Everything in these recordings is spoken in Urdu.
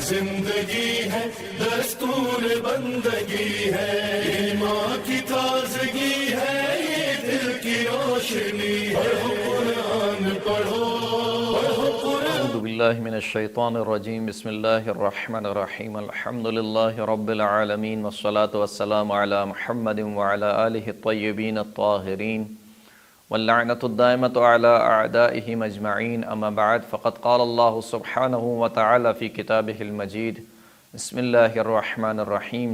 زندگی ہے دستور بندگی ہے، ایمان کی تازگی ہے، یہ دل کی روشنی ہے، پڑھو قرآن پڑھو پڑھو قرآن۔ اعوذ باللہ من الشیطان الرجیم، بسم اللہ الرحمن الرحیم، الحمد للہ رب العالمین، والصلاة والسلام علی محمد وعلی آلہ الطیبین الطاہرین، واللعنۃ الدائمۃ علی اعدائہم اجمعین، اما بعد، فقد قال اللہ سبحانہ وتعالی فی کتابہ المجید، بسم اللہ الرحمن الرحیم،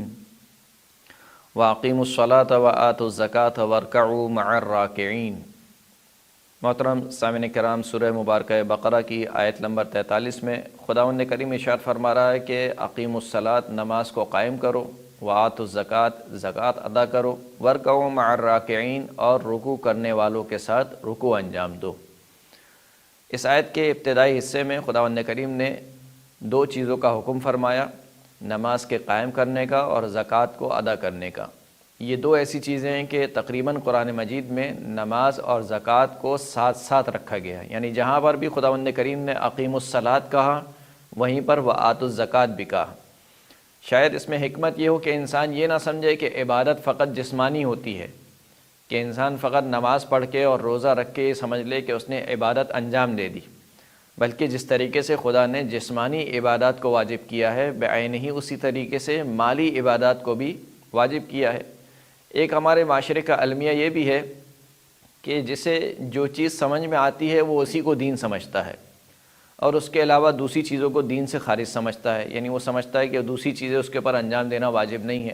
وَأَقِيمُوا الصَّلَاةَ وَآتُوا الزَّكَاةَ وَارْكَعُوا مَعَ الرَّاكِعِينَ۔ محترم سامعین کرام، سورہ مبارکہ بقرہ کی آیت نمبر 43 میں خداوند کریم ارشاد فرما رہا ہے کہ اقیم الصلاۃ، نماز کو قائم کرو، وآتوا الزکوٰۃ، زکوٰۃ ادا کرو، وارکعوا مع الراکعین، اور رکوع کرنے والوں کے ساتھ رکوع انجام دو۔ اس آیت کے ابتدائی حصے میں خداوند کریم نے دو چیزوں کا حکم فرمایا، نماز کے قائم کرنے کا اور زکوٰۃ کو ادا کرنے کا۔ یہ دو ایسی چیزیں ہیں کہ تقریباً قرآن مجید میں نماز اور زکوٰۃ کو ساتھ ساتھ رکھا گیا ہے، یعنی جہاں پر بھی خداوند کریم نے اقیم الصلاۃ کہا، وہیں پر وآتوا الزکوٰۃ بھی کہا۔ شاید اس میں حکمت یہ ہو کہ انسان یہ نہ سمجھے کہ عبادت فقط جسمانی ہوتی ہے، کہ انسان فقط نماز پڑھ کے اور روزہ رکھ کے یہ سمجھ لے کہ اس نے عبادت انجام دے دی، بلکہ جس طریقے سے خدا نے جسمانی عبادات کو واجب کیا ہے، بعینہ ہی اسی طریقے سے مالی عبادات کو بھی واجب کیا ہے۔ ایک ہمارے معاشرے کا المیہ یہ بھی ہے کہ جسے جو چیز سمجھ میں آتی ہے وہ اسی کو دین سمجھتا ہے، اور اس کے علاوہ دوسری چیزوں کو دین سے خارج سمجھتا ہے، یعنی وہ سمجھتا ہے کہ دوسری چیزیں اس کے اوپر انجام دینا واجب نہیں ہے۔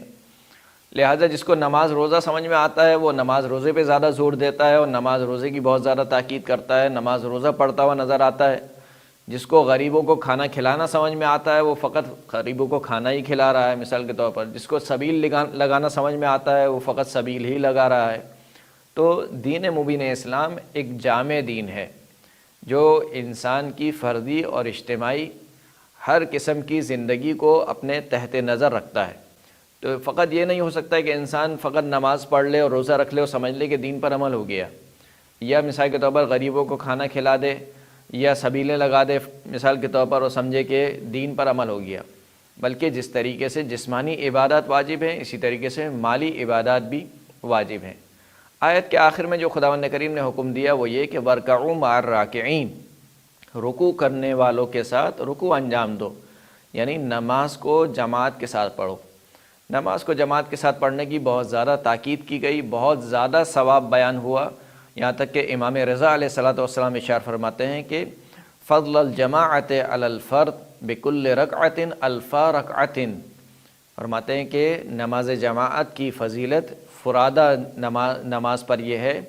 لہٰذا جس کو نماز روزہ سمجھ میں آتا ہے وہ نماز روزے پہ زیادہ زور دیتا ہے اور نماز روزے کی بہت زیادہ تاکید کرتا ہے، نماز روزہ پڑھتا ہوا نظر آتا ہے۔ جس کو غریبوں کو کھانا کھلانا سمجھ میں آتا ہے وہ فقط غریبوں کو کھانا ہی کھلا رہا ہے، مثال کے طور پر۔ جس کو سبیل لگانا سمجھ میں آتا ہے وہ فقط سبیل ہی لگا رہا ہے۔ تو دین مبین اسلام ایک جامع دین ہے جو انسان کی فردی اور اجتماعی ہر قسم کی زندگی کو اپنے تحت نظر رکھتا ہے۔ تو فقط یہ نہیں ہو سکتا ہے کہ انسان فقط نماز پڑھ لے اور روزہ رکھ لے اور سمجھ لے کہ دین پر عمل ہو گیا، یا مثال کے طور پر غریبوں کو کھانا کھلا دے یا سبیلیں لگا دے مثال کے طور پر، اور سمجھے کہ دین پر عمل ہو گیا۔ بلکہ جس طریقے سے جسمانی عبادات واجب ہیں، اسی طریقے سے مالی عبادات بھی واجب ہیں۔ آیت کے آخر میں جو خداوند کریم نے حکم دیا وہ یہ کہ وارکعوا مع الراکعین، رکوع کرنے والوں کے ساتھ رکوع انجام دو، یعنی نماز کو جماعت کے ساتھ پڑھو۔ نماز کو جماعت کے ساتھ پڑھنے کی بہت زیادہ تاکید کی گئی، بہت زیادہ ثواب بیان ہوا، یہاں تک کہ امام رضا علیہ الصلوۃ والسلام اشار فرماتے ہیں کہ فضل الجماعت علی الفرد بکل رکعت الف رکعت، فرماتے ہیں کہ نماز جماعت کی فضیلت فرادہ نماز پر یہ ہے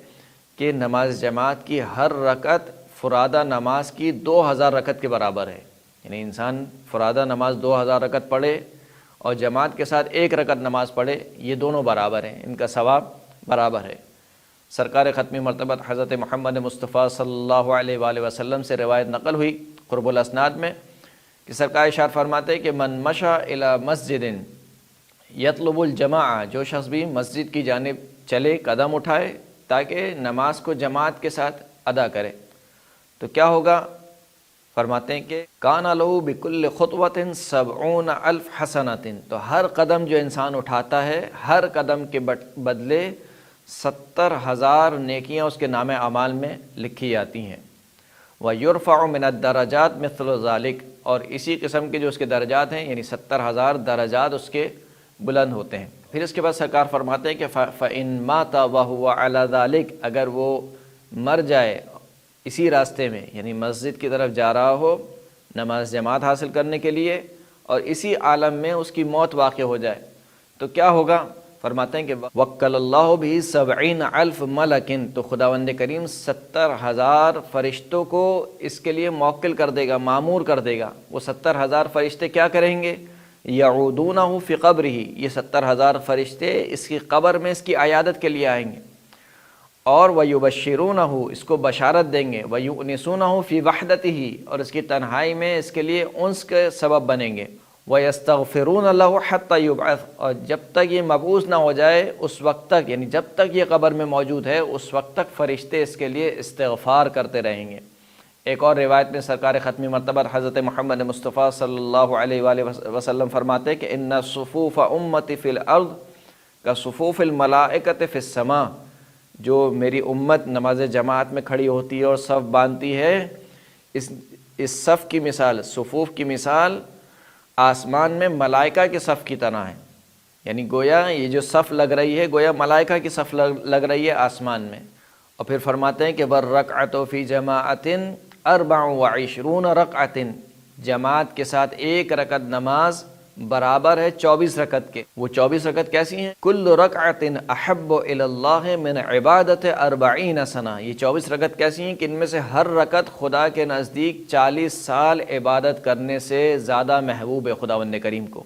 کہ نماز جماعت کی ہر رکعت فرادہ نماز کی 2000 رکعت کے برابر ہے، یعنی انسان فرادہ نماز 2000 رکعت پڑھے اور جماعت کے ساتھ ایک رکعت نماز پڑھے، یہ دونوں برابر ہیں، ان کا ثواب برابر ہے۔ سرکار ختمی مرتبہ حضرت محمد مصطفیٰ صلی اللہ علیہ وآلہ وسلم سے روایت نقل ہوئی قرب الاسناد میں کہ سرکار ارشاد فرماتے ہیں کہ من مشى الی مسجد یطلب الجماعہ، جو شخص بھی مسجد کی جانب چلے، قدم اٹھائے تاکہ نماز کو جماعت کے ساتھ ادا کرے، تو کیا ہوگا؟ فرماتے ہیں کہ کان لہ بکل خطوۃ 70,000 حسنۃ، تو ہر قدم جو انسان اٹھاتا ہے، ہر قدم کے بدلے 70,000 نیکیاں اس کے نام اعمال میں لکھی جاتی ہیں۔ وَيُرْفَعُ مِنَ الدَّرَجَاتِ مِثْلُ ذَلِكَ، اور اسی قسم کے جو اس کے درجات ہیں، یعنی 70,000 درجات اس کے بلند ہوتے ہیں۔ پھر اس کے بعد سرکار فرماتے ہیں کہ فَإِن مَاتَ وَهُوَ عَلَى ذَلِكَ، اگر وہ مر جائے اسی راستے میں، یعنی مسجد کی طرف جا رہا ہو نماز جماعت حاصل کرنے کے لیے، اور اسی عالم میں اس کی موت واقع ہو جائے، تو کیا ہوگا؟ فرماتے ہیں کہ وکل اللہ بھی 70,000 ملکن، تو خداوند کریم 70,000 فرشتوں کو اس کے لیے موکل کر دے گا، مامور کر دے گا۔ وہ 70,000 فرشتے کیا کریں گے؟ یعودونہ فی قبرہ، یہ 70,000 فرشتے اس کی قبر میں اس کی عیادت کے لیے آئیں گے، اور ویبشرونہ، اس کو بشارت دیں گے، ویؤنسونہ فی وحدتہ، اور اس کی تنہائی میں اس کے لیے انس کے سبب بنیں گے، وَيَسْتَغْفِرُونَ لَهُ حَتَّى يُبْعَثَ، اور جب تک یہ مبعوث نہ ہو جائے اس وقت تک، یعنی جب تک یہ قبر میں موجود ہے اس وقت تک فرشتے اس کے لیے استغفار کرتے رہیں گے، ایک اور روایت میں سرکار ختمی مرتبہ حضرت محمد مصطفیٰ صلی اللہ علیہ وآلہ وسلم فرماتے ہیں کہ ان صفوف امتی فی الارض کا صفوف الملائکۃ فی السماء، جو میری امت نماز جماعت میں کھڑی ہوتی ہے اور صف باندھتی ہے، اس صف کی مثال، صفوف کی مثال آسمان میں ملائکہ کے صف کی طرح ہے، یعنی گویا یہ جو صف لگ رہی ہے گویا ملائکہ کی صف لگ رہی ہے آسمان میں۔ اور پھر فرماتے ہیں کہ والرکعۃ فی جماعۃ 24 رکعۃ، جماعت کے ساتھ ایک رکعت نماز برابر ہے 24 رکعت کے۔ وہ 24 رکعت کیسی ہیں؟ کل رکعۃ احب الی اللہ من عبادت 40 سنہ، یہ 24 رکعت کیسی ہیں کہ ان میں سے ہر رکعت خدا کے نزدیک 40 سال عبادت کرنے سے زیادہ محبوب ہے خداوند کریم کو۔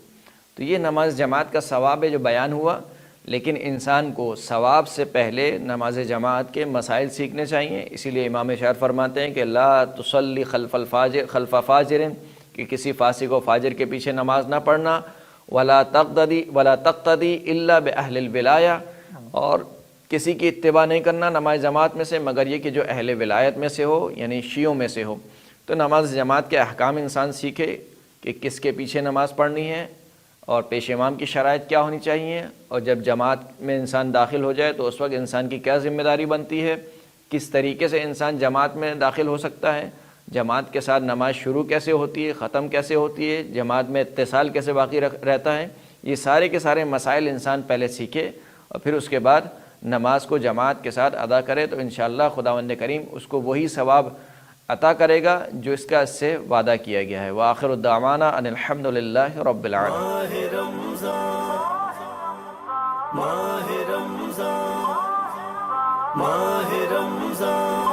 تو یہ نماز جماعت کا ثواب ہے جو بیان ہوا، لیکن انسان کو ثواب سے پہلے نماز جماعت کے مسائل سیکھنے چاہیے۔ اسی لیے امام شاعر فرماتے ہیں کہ لا تصلی خلف فاجر، کہ کسی فاسق و فاجر کے پیچھے نماز نہ پڑھنا، ولا تقتدی الا باہل الولایہ، اور کسی کی اتباع نہیں کرنا نماز جماعت میں سے مگر یہ کہ جو اہل ولایت میں سے ہو، یعنی شیعوں میں سے ہو۔ تو نماز جماعت کے احکام انسان سیکھے کہ کس کے پیچھے نماز پڑھنی ہے اور پیش امام کی شرائط کیا ہونی چاہیے، اور جب جماعت میں انسان داخل ہو جائے تو اس وقت انسان کی کیا ذمہ داری بنتی ہے، کس طریقے سے انسان جماعت میں داخل ہو سکتا ہے، جماعت کے ساتھ نماز شروع کیسے ہوتی ہے، ختم کیسے ہوتی ہے، جماعت میں اتصال کیسے باقی رہتا ہے، یہ سارے کے سارے مسائل انسان پہلے سیکھے اور پھر اس کے بعد نماز کو جماعت کے ساتھ ادا کرے تو انشاءاللہ خداوند کریم اس کو وہی ثواب عطا کرے گا جو اس کا اس سے وعدہ کیا گیا ہے۔ وآخر الدعوانا ان الحمد للہ رب العالمین۔ ماہ رمضان